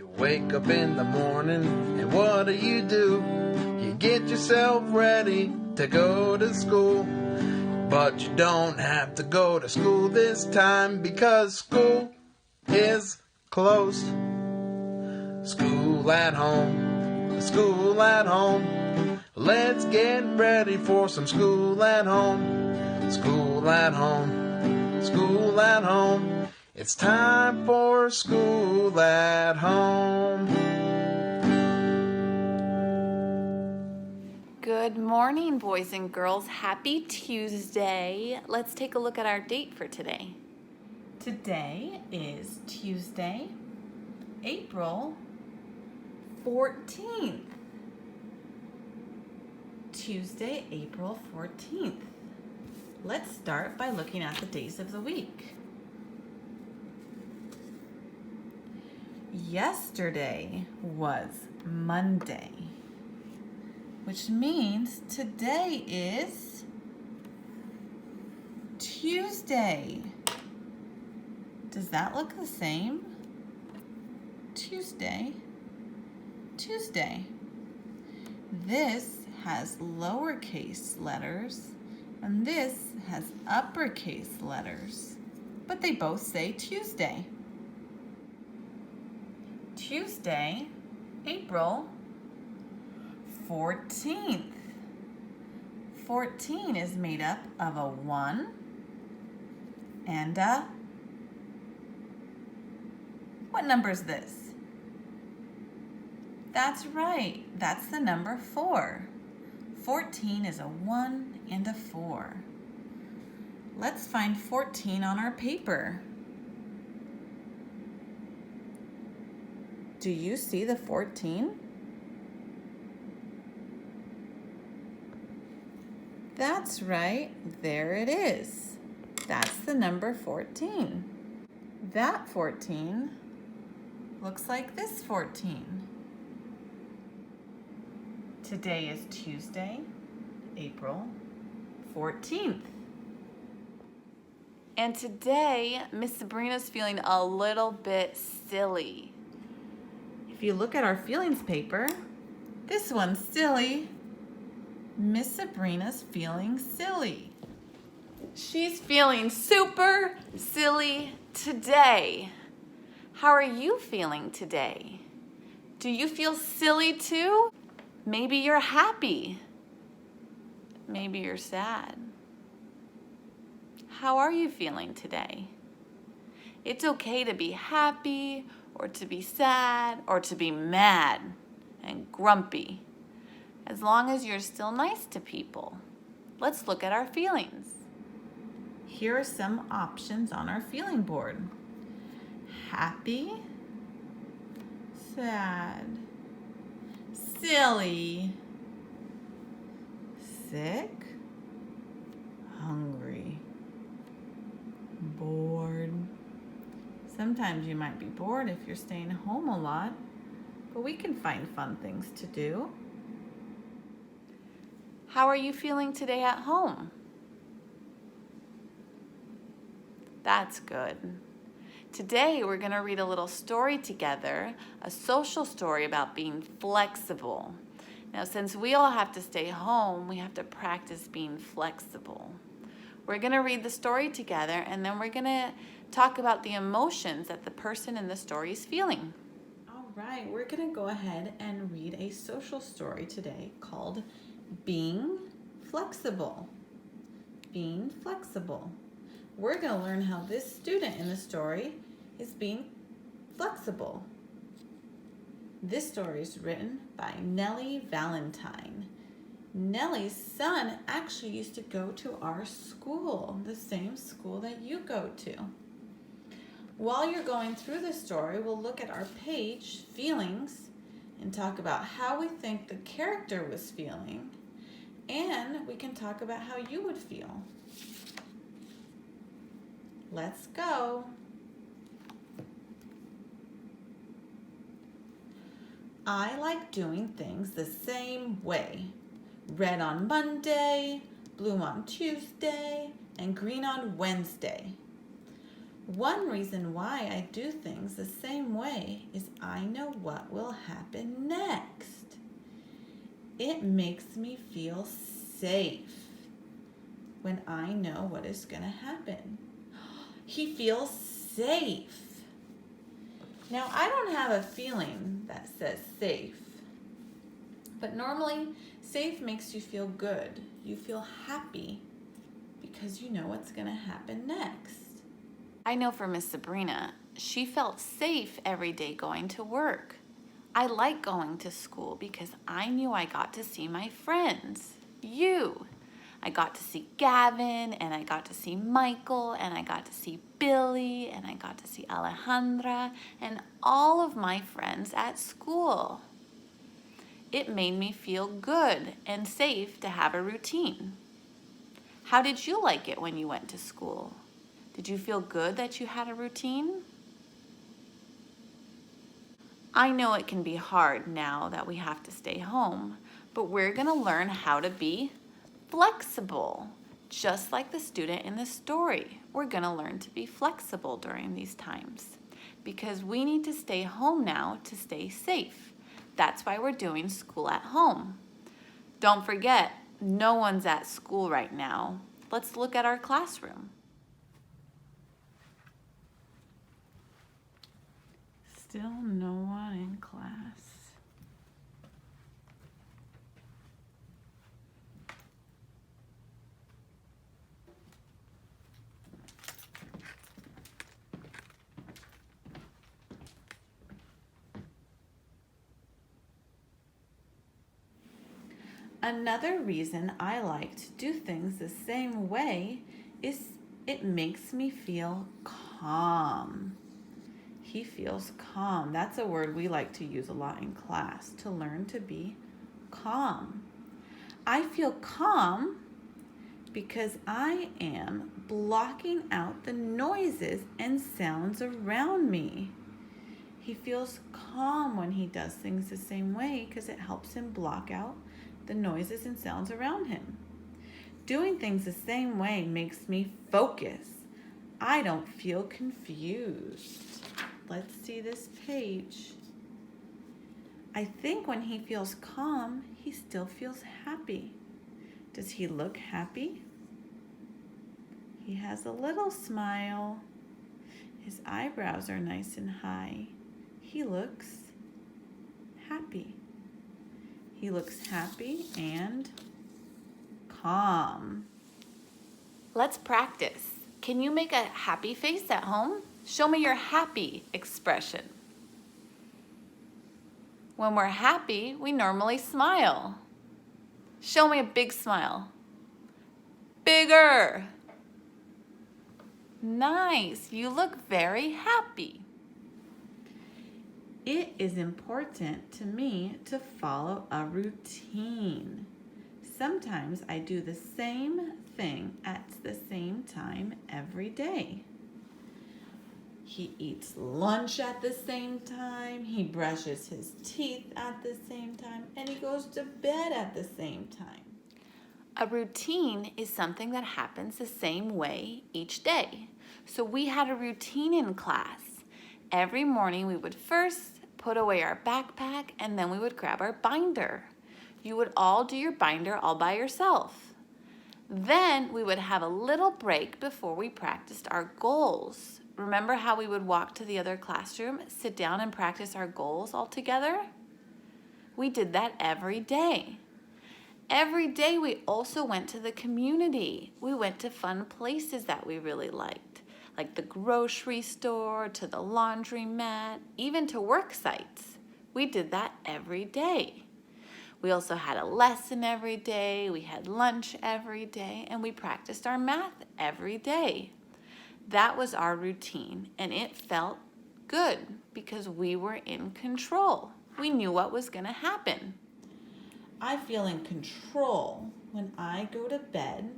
You wake up in the morning and what do? You get yourself ready to go to school. But you don't have to go to school this time because school is closed. School at home, school at home. Let's get ready for some school at home. School at home, school at home. It's time for school at home. Good morning, boys and girls. Happy Tuesday. Let's take a look at our date for today. Today is Tuesday, April 14th. Tuesday, April 14th. Let's start by looking at the days of the week. Yesterday was Monday, which means today is Tuesday. Does that look the same? Tuesday, Tuesday. This has lowercase letters and this has uppercase letters, but they both say Tuesday. Tuesday, April 14th. 14 is made up of a 1 and a... What number is this? That's right, that's the number 4. 14 is a 1 and a 4. Let's find 14 on our paper. Do you see the 14? That's right, there it is. That's the number 14. That 14 looks like this 14. Today is Tuesday, April 14th. And today, Miss Sabrina's feeling a little bit silly. If you look at our feelings paper, this one's silly. Miss Sabrina's feeling silly. She's feeling super silly today. How are you feeling today? Do you feel silly too? Maybe you're happy. Maybe you're sad. How are you feeling today? It's okay to be happy or to be sad or to be mad and grumpy, as long as you're still nice to people. Let's look at our feelings. Here are some options on our feeling board. Happy, sad, silly, sick, hungry, bored. Sometimes you might be bored if you're staying home a lot, but we can find fun things to do. How are you feeling today at home? That's good. Today we're going to read a little story together, a social story about being flexible. Now, since we all have to stay home, we have to practice being flexible. We're going to read the story together, and then we're going to talk about the emotions that the person in the story is feeling. All right, we're going to go ahead and read a social story today called Being Flexible. Being flexible. We're going to learn how this student in the story is being flexible. This story is written by Nellie Valentine. Nellie's son actually used to go to our school, the same school that you go to. While you're going through the story, we'll look at our page, Feelings, and talk about how we think the character was feeling, and we can talk about how you would feel. Let's go. I like doing things the same way. Red on Monday, blue on Tuesday, and green on Wednesday. One reason why I do things the same way is I know what will happen next. It makes me feel safe when I know what is going to happen. He feels safe. Now, I don't have a feeling that says safe, but normally safe makes you feel good. You feel happy because you know what's going to happen next. I know for Miss Sabrina, she felt safe every day going to work. I like going to school because I knew I got to see my friends, you. I got to see Gavin, and I got to see Michael, and I got to see Billy, and I got to see Alejandra, and all of my friends at school. It made me feel good and safe to have a routine. How did you like it when you went to school? Did you feel good that you had a routine? I know it can be hard now that we have to stay home, but we're going to learn how to be flexible. Just like the student in the story, we're going to learn to be flexible during these times because we need to stay home now to stay safe. That's why we're doing school at home. Don't forget, no one's at school right now. Let's look at our classroom. Still no one in class. Another reason I like to do things the same way is it makes me feel calm. He feels calm. That's a word we like to use a lot in class, to learn to be calm. I feel calm because I am blocking out the noises and sounds around me. He feels calm when he does things the same way because it helps him block out the noises and sounds around him. Doing things the same way makes me focus. I don't feel confused. Let's see this page. I think when he feels calm, he still feels happy. Does he look happy? He has a little smile. His eyebrows are nice and high. He looks happy. He looks happy and calm. Let's practice. Can you make a happy face at home? Show me your happy expression. When we're happy, we normally smile. Show me a big smile. Bigger. Nice. You look very happy. It is important to me to follow a routine. Sometimes I do the same thing at the same time every day. He eats lunch at the same time, he brushes his teeth at the same time, and he goes to bed at the same time. A routine is something that happens the same way each day. So we had a routine in class. Every morning we would first put away our backpack and then we would grab our binder. You would all do your binder all by yourself. Then we would have a little break before we practiced our goals. Remember how we would walk to the other classroom, sit down and practice our goals all together? We did that every day. Every day we also went to the community. We went to fun places that we really liked, like the grocery store, to the laundromat, even to work sites. We did that every day. We also had a lesson every day, we had lunch every day, and we practiced our math every day. That was our routine, and it felt good because we were in control. We knew what was going to happen. I feel in control when I go to bed,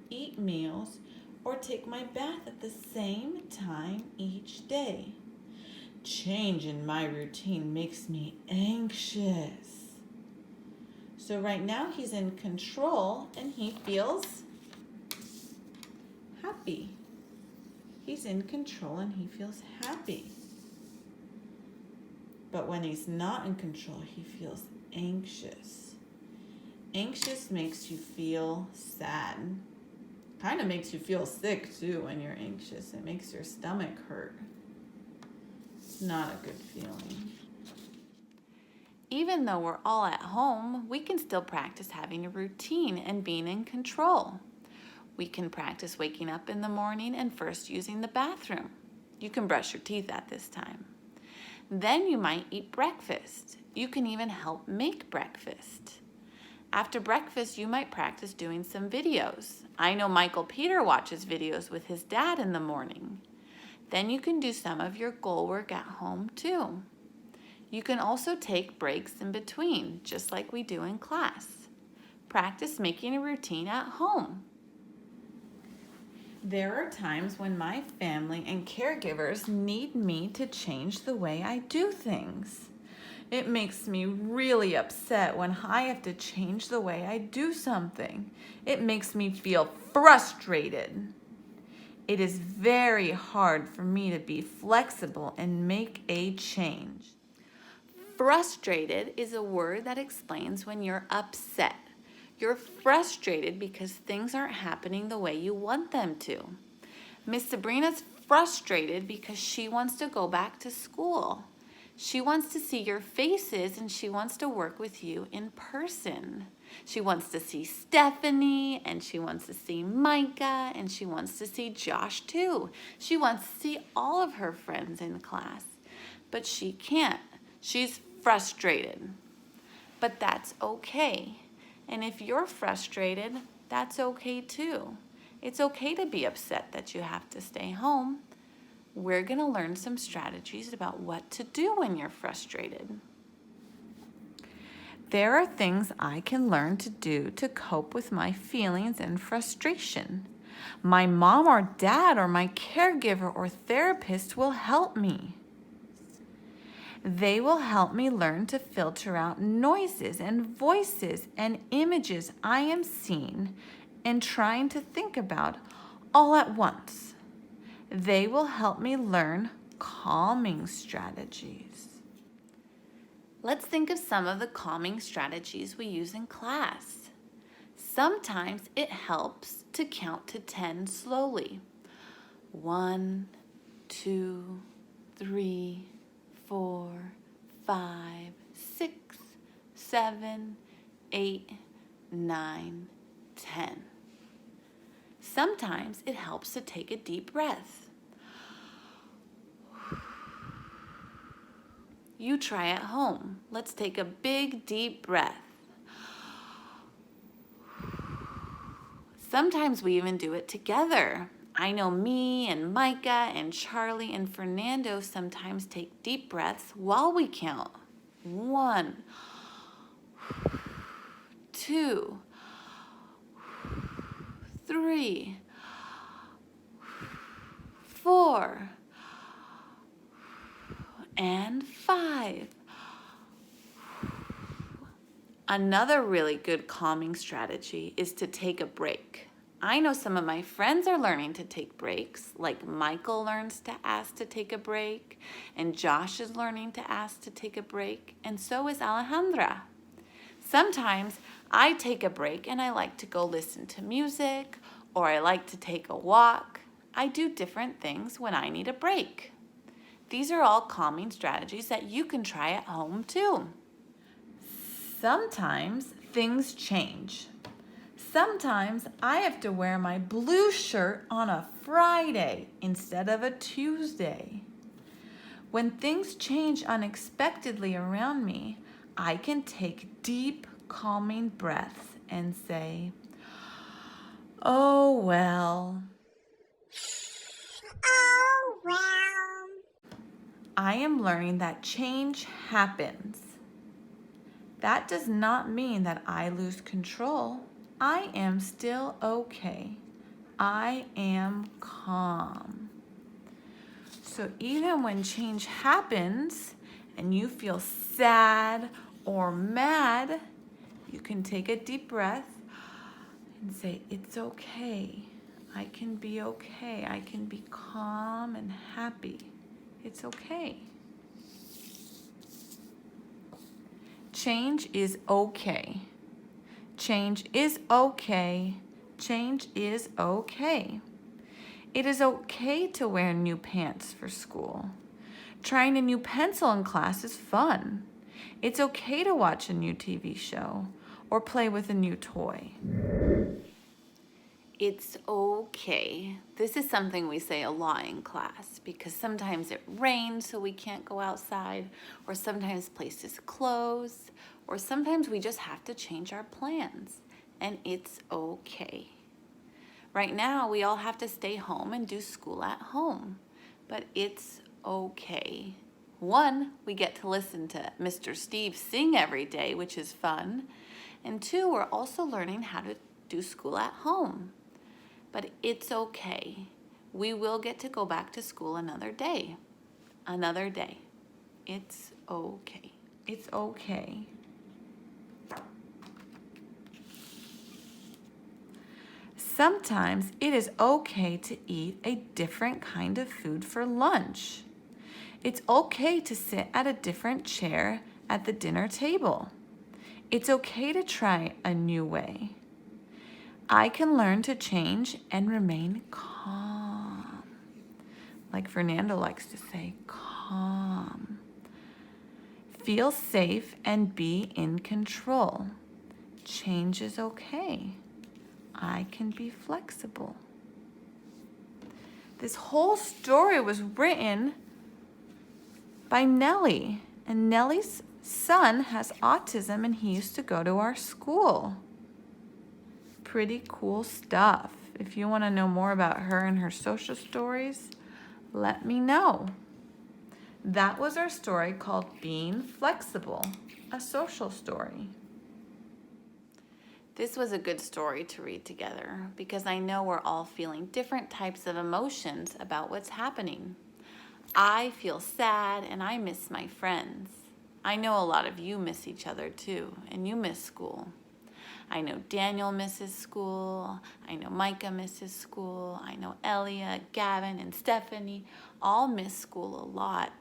eat meals, or take my bath at the same time each day. Change in my routine makes me anxious. So right now he's in control and he feels happy. He's in control and he feels happy. But when he's not in control, he feels anxious. Anxious makes you feel sad. Kind of makes you feel sick too when you're anxious. It makes your stomach hurt. It's not a good feeling. Even though we're all at home, we can still practice having a routine and being in control. We can practice waking up in the morning and first using the bathroom. You can brush your teeth at this time. Then you might eat breakfast. You can even help make breakfast. After breakfast, you might practice doing some videos. I know Michael Peter watches videos with his dad in the morning. Then you can do some of your goal work at home too. You can also take breaks in between, just like we do in class. Practice making a routine at home. There are times when my family and caregivers need me to change the way I do things. It makes me really upset when I have to change the way I do something. It makes me feel frustrated. It is very hard for me to be flexible and make a change. Frustrated is a word that explains when you're upset. You're frustrated because things aren't happening the way you want them to. Miss Sabrina's frustrated because she wants to go back to school. She wants to see your faces and she wants to work with you in person. She wants to see Stephanie and she wants to see Micah and she wants to see Josh too. She wants to see all of her friends in class, but she can't. She's frustrated. But that's okay. And if you're frustrated, that's okay too. It's okay to be upset that you have to stay home. We're going to learn some strategies about what to do when you're frustrated. There are things I can learn to do to cope with my feelings and frustration. My mom or dad or my caregiver or therapist will help me. They will help me learn to filter out noises and voices and images I am seeing and trying to think about all at once. They will help me learn calming strategies. Let's think of some of the calming strategies we use in class. Sometimes it helps to count to 10 slowly. 1, 2, 3, 4, 5, 6, 7, 8, 9, 10. Sometimes it helps to take a deep breath. You try at home. Let's take a big, deep breath. Sometimes we even do it together. I know me and Micah and Charlie and Fernando sometimes take deep breaths while we count. 1, 2, 3, 4, and 5. Another really good calming strategy is to take a break. I know some of my friends are learning to take breaks, like Michael learns to ask to take a break, and Josh is learning to ask to take a break, and so is Alejandra. Sometimes I take a break and I like to go listen to music, or I like to take a walk. I do different things when I need a break. These are all calming strategies that you can try at home too. Sometimes things change. Sometimes I have to wear my blue shirt on a Friday instead of a Tuesday. When things change unexpectedly around me, I can take deep, calming breaths and say, "Oh, well." Oh, well. I am learning that change happens. That does not mean that I lose control. I am still okay. I am calm. So even when change happens and you feel sad or mad, you can take a deep breath and say, "It's okay. I can be okay. I can be calm and happy. It's okay. Change is okay. Change is okay. Change is okay. It is okay to wear new pants for school. Trying a new pencil in class is fun. It's okay to watch a new TV show or play with a new toy. It's okay. This is something we say a lot in class because sometimes it rains so we can't go outside, or sometimes places close, or sometimes we just have to change our plans, and it's okay. Right now, we all have to stay home and do school at home, but it's okay. One, we get to listen to Mr. Steve sing every day, which is fun. And two, we're also learning how to do school at home. But it's okay. We will get to go back to school another day. Another day. It's okay. It's okay. Sometimes it is okay to eat a different kind of food for lunch. It's okay to sit at a different chair at the dinner table. It's okay to try a new way. I can learn to change and remain calm. Like Fernando likes to say, calm. Feel safe and be in control. Change is okay. I can be flexible. This whole story was written by Nellie, and Nellie's son has autism and he used to go to our school. Pretty cool stuff. If you want to know more about her and her social stories, let me know. That was our story called Being Flexible, a social story. This was a good story to read together because I know we're all feeling different types of emotions about what's happening. I feel sad and I miss my friends. I know a lot of you miss each other too, and you miss school. I know Daniel misses school. I know Micah misses school. I know Elia, Gavin, and Stephanie all miss school a lot.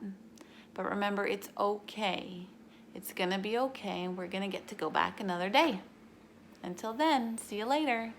But remember, it's okay. It's gonna be okay, and we're gonna get to go back another day. Until then, see you later.